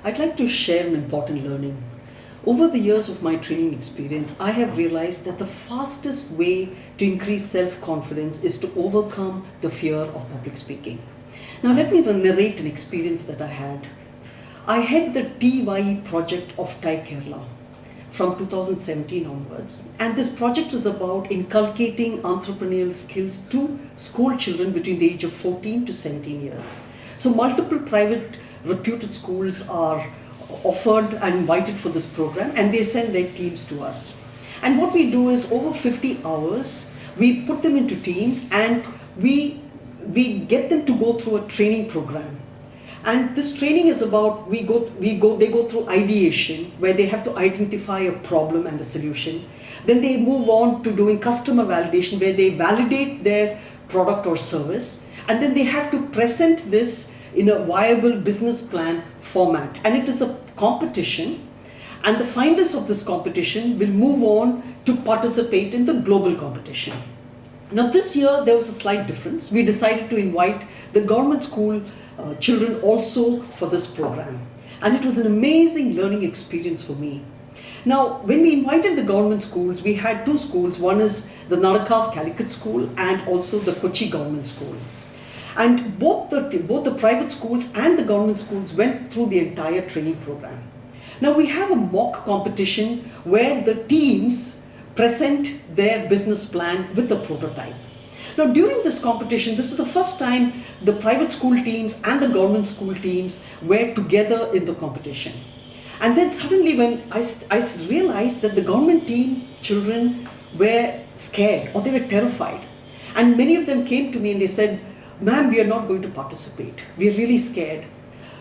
I'd like to share an important learning. Over the years of my training experience, I have realized that the fastest way to increase self-confidence is to overcome the fear of public speaking. Now let me narrate an experience that I had. I had the DeWine Project of Thai Kerala from 2017 onwards, and this project was about inculcating entrepreneurial skills to school children between the age of 14 to 17 years. So multiple private reputed schools are offered and invited for this program, and they send their teams to us. And what we do is over 50 hours, we put them into teams and we get them to go through a training program. And this training is about, they go through ideation, where they have to identify a problem and a solution. Then they move on to doing customer validation, where they validate their product or service. And then they have to present this in a viable business plan format. And it is a competition. And the finalists of this competition will move on to participate in the global competition. Now this year there was a slight difference. We decided to invite the government school children also for this program. And it was an amazing learning experience for me. Now, when we invited the government schools, we had two schools. One is the Narakav Calicut School and also the Kochi Government School. And both the private schools and the government schools went through the entire training program. Now we have a mock competition where the teams present their business plan with a prototype. Now during this competition, this is the first time the private school teams and the government school teams were together in the competition. And then suddenly when I realized that the government team children were scared or they were terrified. And many of them came to me and they said, "Ma'am, we are not going to participate. We are really scared.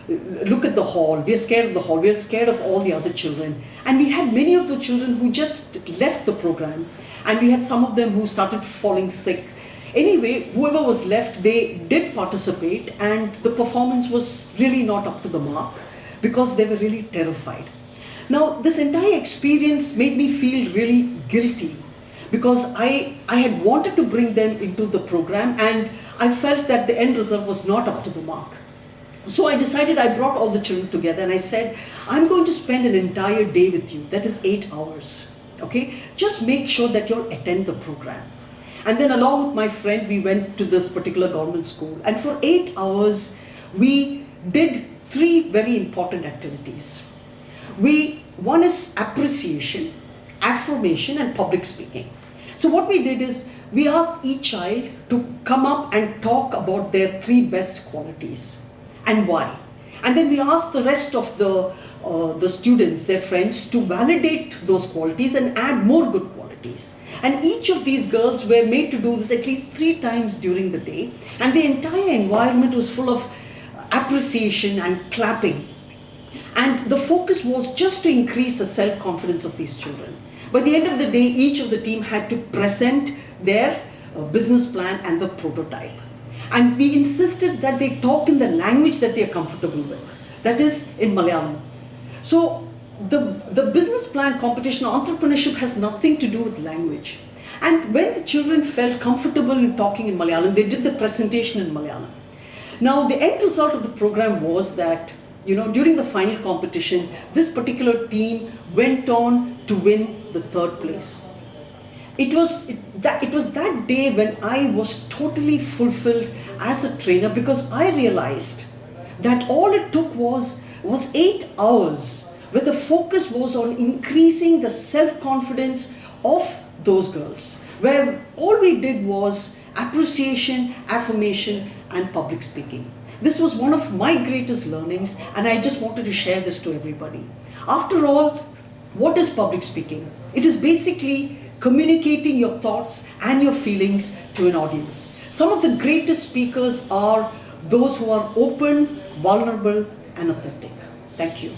Look at the hall. We are scared of the hall. We are scared of all the other children." And we had many of the children who just left the program. And we had some of them who started falling sick. Anyway, whoever was left, they did participate, and the performance was really not up to the mark because they were really terrified. Now, this entire experience made me feel really guilty because I had wanted to bring them into the program, and I felt that the end result was not up to the mark. So I decided, I brought all the children together and I said, I'm going to spend an entire day with you, that is 8 hours. Okay, just make sure that you'll attend the program. And then along with my friend, we went to this particular government school, and for 8 hours, we did 3 very important activities. One is appreciation, affirmation, and public speaking. So what we did is, we asked each child to come up and talk about their 3 best qualities and why. And then we asked the rest of the students, their friends, to validate those qualities and add more good qualities. And each of these girls were made to do this at least 3 times during the day. And the entire environment was full of appreciation and clapping. And the focus was just to increase the self-confidence of these children. By the end of the day, each of the team had to present their business plan and the prototype. And we insisted that they talk in the language that they are comfortable with. That is in Malayalam. So the business plan competition, entrepreneurship has nothing to do with language. And when the children felt comfortable in talking in Malayalam, they did the presentation in Malayalam. Now the end result of the program was that, during the final competition, this particular team went on to win the 3rd place. It was that day when I was totally fulfilled as a trainer, because I realized that all it took was 8 hours where the focus was on increasing the self-confidence of those girls, where all we did was appreciation, affirmation, and public speaking. This was one of my greatest learnings, and I just wanted to share this to everybody. After all, what is public speaking? It is basically communicating your thoughts and your feelings to an audience. Some of the greatest speakers are those who are open, vulnerable, and authentic. Thank you.